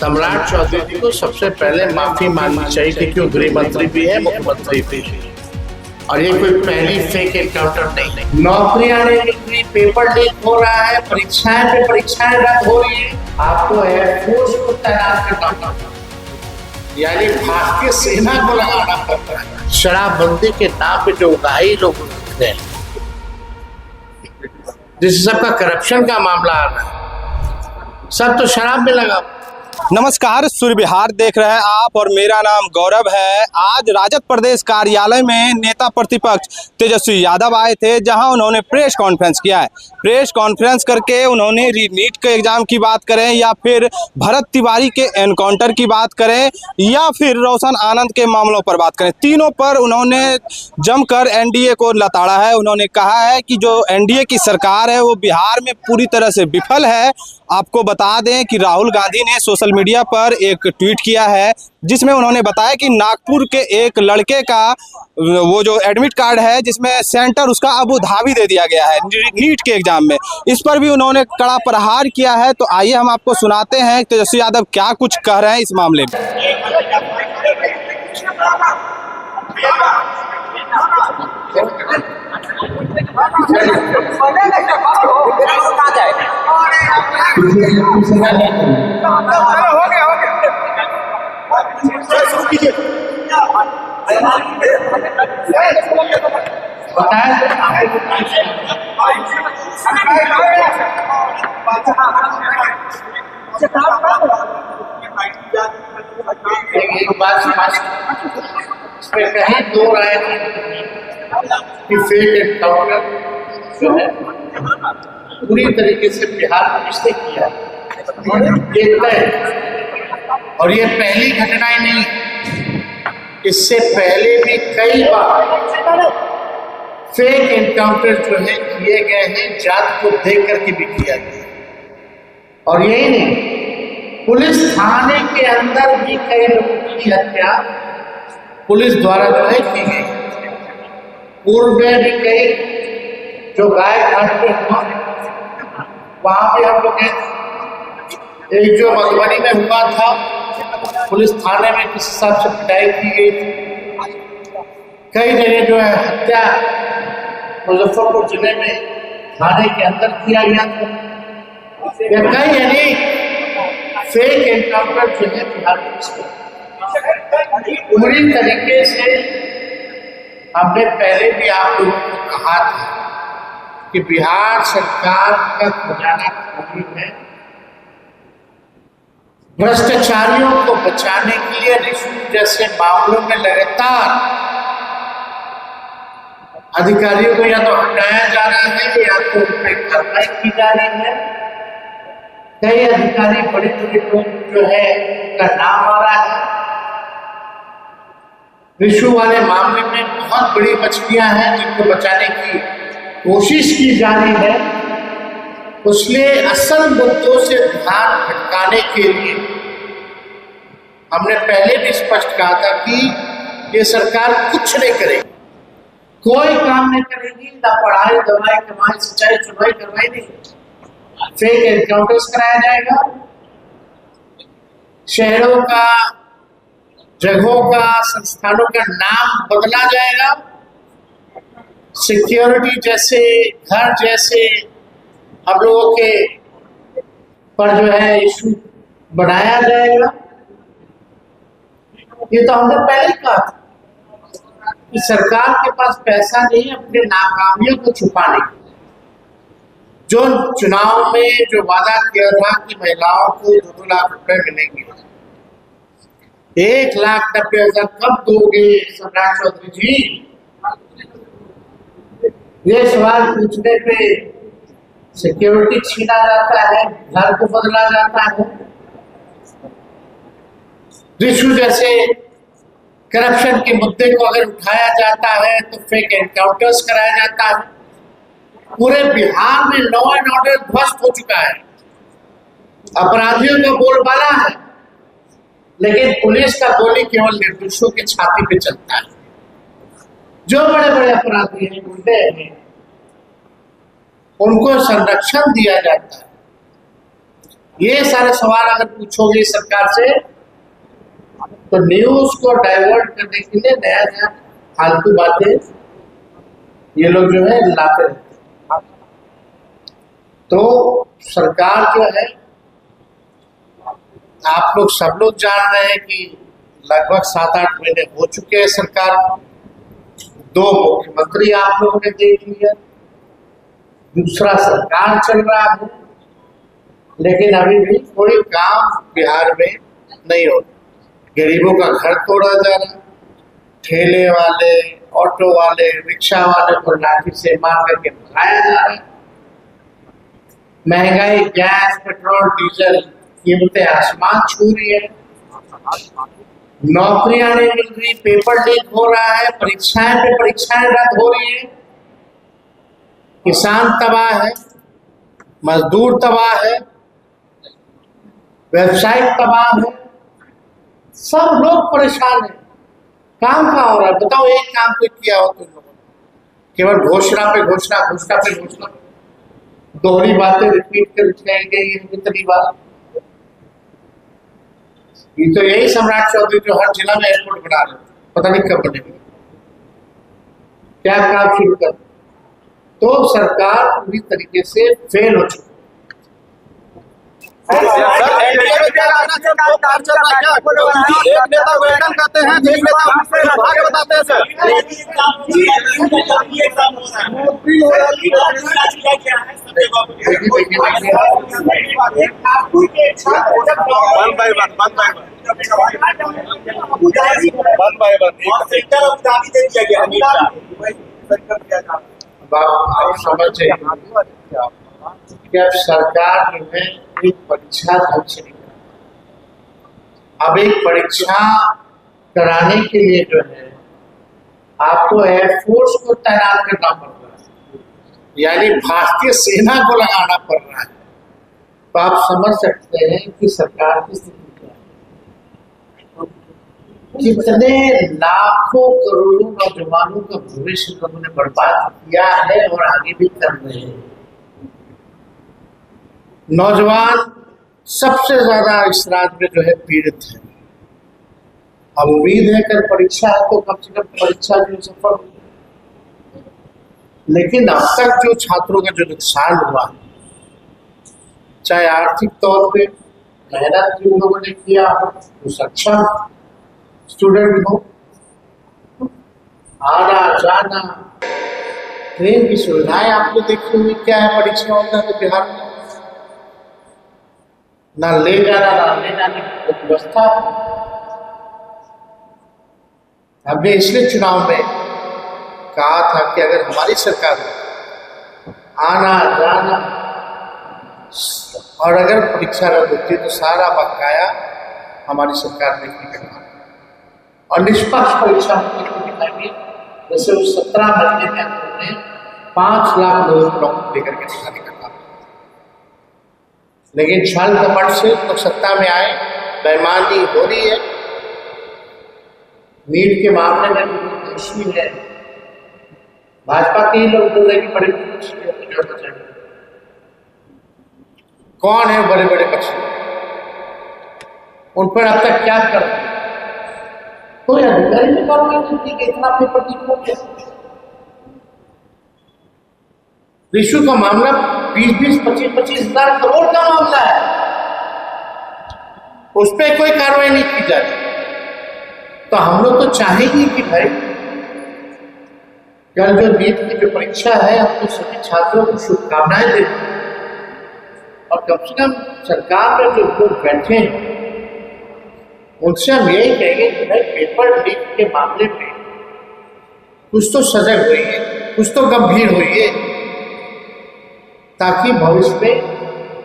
सम्राट चौधरी जी को सबसे पहले माफी मांगनी चाहिए क्योंकि वो गृह मंत्री भी है, मुख्यमंत्री भी है। और ये कोई पहली फेक एनकाउंटर नहीं। नौकरियां नहीं निकल रही, पेपर लीक हो रहा है, परीक्षाएं पे परीक्षाएं रद्द हो रही है। आपको एयरफोर्स को तैनात करना पड़ता है, यानी भारतीय सेना को लगाना पड़ता है। शराबबंदी के नाम पे जो उगाही लोग रखते हैं, जिस सबका करप्शन का मामला आ रहा है, सब तो शराब में लगा। नमस्कार, सूर्य विहार देख रहे हैं आप और मेरा नाम गौरव है। आज राजद प्रदेश कार्यालय में नेता प्रतिपक्ष तेजस्वी यादव आए थे, जहां उन्होंने प्रेस कॉन्फ्रेंस किया है। प्रेस कॉन्फ्रेंस करके उन्होंने नीट के एग्जाम की बात करें या फिर भरत तिवारी के एनकाउंटर की बात करें या फिर रोशन आनंद के मामलों पर बात करें, तीनों पर उन्होंने जमकर एनडीए को लताड़ा है। उन्होंने कहा है कि जो एनडीए की सरकार है वो बिहार में पूरी तरह से विफल है। आपको बता दें कि राहुल गांधी ने सोशल मीडिया पर एक ट्वीट किया है, जिसमें उन्होंने बताया कि नागपुर के एक लड़के का वो जो एडमिट कार्ड है, जिसमें सेंटर उसका अबू धाबी दे दिया गया है नीट के एग्जाम में, इस पर भी उन्होंने कड़ा प्रहार किया है। तो आइए हम आपको सुनाते हैं तेजस्वी यादव क्या कुछ कह रहे हैं इस मामले में। एक बात इसमें कहीं दो राय कि फेक एनकाउंटर जो है पूरी तरीके से बिहार पुलिस ने किया है, और ये पहली घटना ही नहीं, इससे पहले भी कई बार फेक एनकाउंटर जो है किए गए हैं, जात को देख करके भी किया गया। और यही नहीं, पुलिस थाने के अंदर भी कई लोगों की हत्या पुलिस द्वारा जो है की गई। पूर्व में भी कई जो गाय घाट पे हुआ, वहां पे हम लोग एक जो मधुबनी में हुआ था, पुलिस थाने में किस हिसाब से पिटाई की गई थी। कई जगह जो है हत्या मुजफ्फरपुर जिले में थाने के अंदर किया गया था। कई यानी फेक एनकाउंटर जो है बिहार पुलिस पूरी तरीके से, हमने पहले भी आप लोगों को कहा था कि बिहार सरकार का खजाना खाली है। भ्रष्टाचारियों को बचाने के लिए रिश्वत जैसे मामलों में लगातार अधिकारियों को या तो हटाया जा रहा है या तो उन पर कार्रवाई की जा रही है। कई अधिकारी बड़े बड़े लोग जो है का नाम आ रहा है। रिश्वत वाले मामले में बहुत बड़ी मछलियां हैं जिनको बचाने की कोशिश की जा रही है। उसलिए असल मुद्दों से ध्यान भटकाने के लिए हमने पहले भी स्पष्ट कहा था कि ये सरकार कुछ नहीं करेगी, कोई काम नहीं करेगी, ना पढ़ाई दवाई कमाई सिंचाई चुनाई करवाई नहीं, फेक एनकाउंटर्स कराया जाएगा, शहरों का, जगहों का, संस्थानों का नाम बदला जाएगा, सिक्योरिटी जैसे घर जैसे हम लोगों के पर जो है इशू बनाया जाएगा। ये तो हमने पहले ही कहा था कि सरकार के पास पैसा नहीं है अपने नाकामियों को छुपाने के। जो चुनाव में जो वादा किया था कि महिलाओं को 2 लाख रुपए मिलेंगे, 1,90,000 कब दोगे सम्राट चौधरी जी? ये सवाल पूछने पे सिक्योरिटी छीना जाता है, घर को बदला जाता है। रिश्वत जैसे करप्शन के मुद्दे को अगर उठाया जाता है तो फेक एनकाउंटर्स कराया जाता है। पूरे बिहार में लॉ एंड ऑर्डर ध्वस्त हो चुका है, अपराधियों का बोलबाला है, लेकिन पुलिस का गोली केवल निर्दोषों के छाती पे चलता है। जो बड़े बड़े अपराधी हैं, गुंडे हैं, उनको संरक्षण दिया जाता है, ये सारे सवाल अगर पूछोगे सरकार से तो न्यूज को डाइवर्ट करने के लिए नया नया फालतू बातें ये लोग जो है लाते रहते हैं। तो सरकार जो है, आप लोग सब लोग जान रहे हैं कि लगभग 7-8 महीने हो चुके हैं सरकार को। 2 मुख्यमंत्री आप लोगों ने देख लिया, दूसरा सरकार चल रहा है, लेकिन अभी भी कोई काम बिहार में नहीं हो। गरीबों का घर तोड़ा जा रहा, ठेले वाले, ऑटो वाले, रिक्शा वाले को लाठी से मार करके भगाया जा रहा है। महंगाई, गैस, पेट्रोल, डीजल कीमतें आसमान छू रही है। नौकरियां नहीं मिल रही, पेपर लीक हो रहा है, परीक्षाएं पे परीक्षाएं रद्द हो रही है, किसान तबाह है, मजदूर तबाह है, व्यवसायिक तबाह है, सब लोग परेशान हैं। काम कहाँ हो रहा है बताओ? एक काम कोई किया हो तुम लोगों ने? केवल घोषणा पे घोषणा, घोषणा पे घोषणा, दोहरी बातें रिपीट कर गई है कितनी बार। ये तो यही सम्राट चौधरी जो हर जिला में एयरपोर्ट बना रहे, पता नहीं कब बनेगा, क्या काम शुरू कर। तो सरकार पूरी तरीके से फेल हो चुकी है। सर एनडीए में क्या कहना सर, दो कार चल रहा है क्या? एक नेता वेलकम करते हैं, एक नेता भाग्य बताते हैं सर। आप समझे कि अब सरकार जो है एक परीक्षा ढंग से नहीं करा। अब एक परीक्षा कराने के लिए जो है आपको एयरफोर्स को तैनात करना पड़ रहा है, यानी भारतीय सेना को लगाना पड़ रहा है। तो आप समझ सकते हैं कि सरकार की स्थिति क्या है। कितने लाखों करोड़ों नौजवानों का भविष्य उन्होंने बर्बाद किया है और आगे भी कर रहे हैं। नौजवान सबसे ज्यादा इस राज्य में जो है पीड़ित है। अब उम्मीद है कल परीक्षा है तो कम से कम परीक्षा जो सफल हो, लेकिन अब तक जो छात्रों का जो नुकसान हुआ, चाहे आर्थिक तौर पे मेहनत जो लोगों ने किया हो, वो सक्षम स्टूडेंट हो, आना जाना, ट्रेन की सुविधाएं आपको देखी हुई क्या है परीक्षा होता है तो बिहार में ना ले जाना ना ले जाने की व्यवस्था। हमने इसलिए चुनाव में कहा था कि अगर हमारी सरकार आना जाना और अगर परीक्षा रद्द होती तो सारा बकाया हमारी सरकार ने निकलना और निष्पक्ष परीक्षा दिखाएंगे। जैसे उस 17 महीने में हमने 5 लाख लोगों को नौकरी लेकर के निकाला, लेकिन छल कपट से तो सत्ता में आए, बेईमानी हो रही है। नीट के मामले में दोषी है भाजपा के ही लोग बोल रहे कि बड़े पक्षी। कौन है बड़े बड़े पक्षी? उन पर अब तक क्या कर रहे? कोई अधिकारी ने कार्रवाई की इतना पेपर लीक हो गया। रिशु का मामला 20-20, 25-25 हजार करोड़ का मामला है, उस पर कोई कार्रवाई नहीं की जाती। तो हम लोग तो चाहेंगे कि भाई कल जो नीट की जो परीक्षा है हम तो सभी छात्रों को शुभकामनाएं देते हैं और कम से कम सरकार में जो लोग बैठे हैं उनसे हम यही कहेंगे कि भाई पेपर लीक के मामले में कुछ तो सजग होइए, कुछ तो गंभीर होइए, ताकि भविष्य में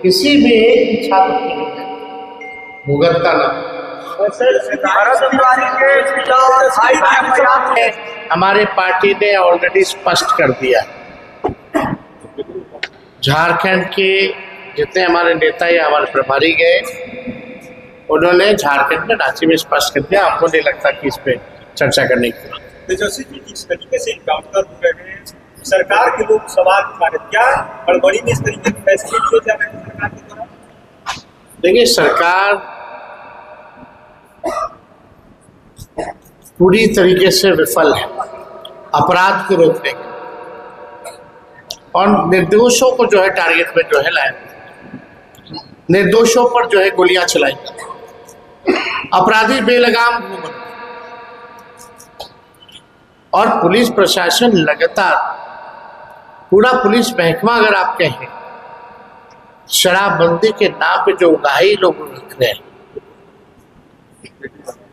किसी भी एक छात्र के लिए भुगतना न। हमारे पार्टी ने ऑलरेडी स्पष्ट कर दिया, झारखंड के जितने हमारे नेता या हमारे प्रभारी गए उन्होंने झारखंड में रांची में स्पष्ट कर दिया। हमको नहीं लगता कि इस पे चर्चा करने की। तेजस्वी जी जिस तरीके से इनकाउंटर हो रहे हैं, सरकार के लोग सवाल उठा रहे, क्या हड़बड़ी में इस तरीके के फैसले लिए जा रहे हैं सरकार की तरफ? देखिए, सरकार पूरी तरीके से विफल है अपराध को रोकने के, और निर्दोषों को जो है टारगेट में जो है लाया, निर्दोषों पर जो है गोलियां चलाई, अपराधी बेलगाम घूम, और पुलिस प्रशासन लगातार, पूरा पुलिस महकमा अगर आप कहें, शराबबंदी के नाम पे जो उगाही लोग रख रहे हैं,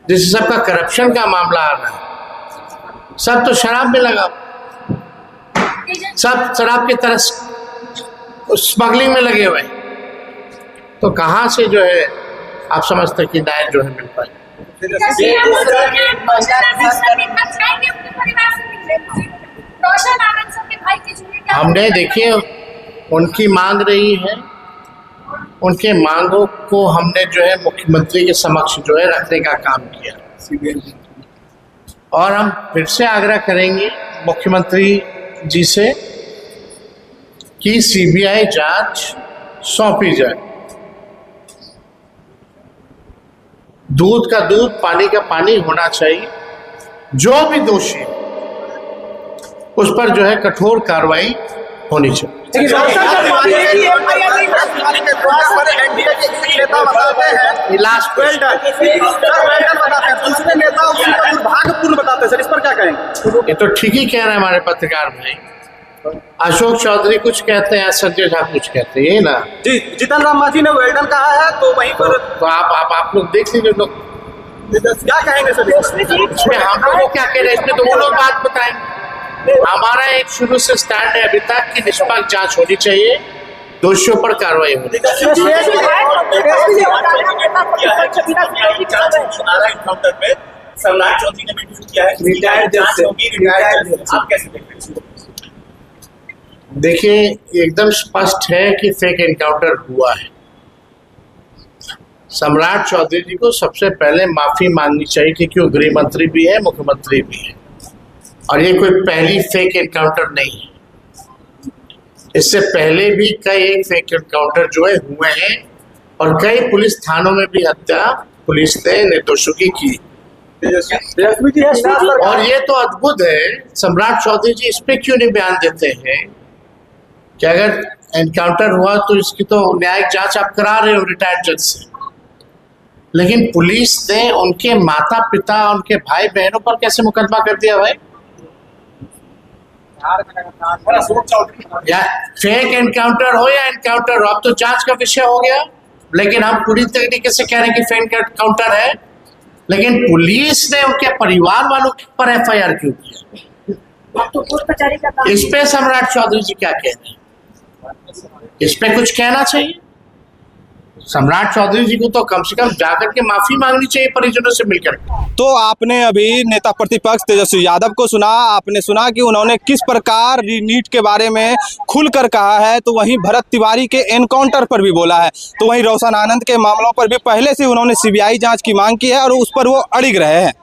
जिससे सबका करप्शन का मामला आ रहा है, सब तो शराब में लगा, सब शराब की तरह स्मगलिंग में लगे हुए, तो कहां से जो है आप समझते कि न्याय जो है मिल पाए? हमने देखिए उनकी मांग रही है, उनके मांगों को हमने जो है मुख्यमंत्री के समक्ष जो है रखने का काम किया, और हम फिर से आग्रह करेंगे मुख्यमंत्री जी से कि सीबीआई जांच सौंपी जाए। दूध का दूध, पानी का पानी होना चाहिए। जो भी दोषी है उस पर जो है कठोर कार्रवाई होनी चाहिए। ये तो ठीक ही कह रहे हैं हमारे पत्रकार भाई, अशोक चौधरी कुछ कहते हैं, संजय झा कुछ कहते हैं, ये ना जी, जीतन राम मांझी ने वेल्डन कहा है, तो वहीं पर तो आप लोग देख लीजिए, लोग क्या कहेंगे सर इसमें? हम लोग को क्या कह रहे हैं इसमें, तो वो लोग बात बताएं। हमारा एक शुरू से स्टैंड है अभी तक कि निष्पक्ष जांच होनी चाहिए, दोषियों पर कार्रवाई होनी चाहिए। देखिए, एकदम स्पष्ट है कि फेक एनकाउंटर हुआ है। सम्राट चौधरी जी को सबसे पहले माफी मांगनी चाहिए, क्योंकि वो गृह मंत्री भी है, मुख्यमंत्री भी है, और ये कोई पहली फेक एनकाउंटर नहीं है। इससे पहले भी कई एक फेक एनकाउंटर जो है हुए हैं, और कई पुलिस थानों में भी हत्या पुलिस ने निर्दोषों की की। और ये तो अद्भुत है, सम्राट चौधरी जी इस पे क्यों नहीं बयान देते हैं कि अगर एनकाउंटर हुआ तो इसकी तो न्यायिक जांच आप करा रहे हो रिटायर्ड जज से, लेकिन पुलिस ने उनके माता पिता, उनके भाई बहनों पर कैसे मुकदमा कर दिया भाई? या फेक एनकाउंटर हो या एनकाउंटर हो, अब तो जांच का विषय हो गया, लेकिन हम पूरी तरीके से कह रहे हैं कि फेक एनकाउंटर है, लेकिन पुलिस ने उनके परिवार वालों पर एफआईआर क्यों किया? इस पे सम्राट चौधरी जी क्या कह रहे हैं? इस पे कुछ कहना चाहिए। सम्राट चौधरी जी को तो कम से कम जाकर के माफी मांगनी चाहिए परिजनों से मिलकर। तो आपने अभी नेता प्रतिपक्ष तेजस्वी यादव को सुना, आपने सुना कि उन्होंने किस प्रकार नीट के बारे में खुलकर कहा है, तो वहीं भरत तिवारी के एनकाउंटर पर भी बोला है, तो वहीं रोशन आनंद के मामलों पर भी पहले से उन्होंने सीबीआई जांच की मांग की है, और उस पर वो अड़िग रहे हैं।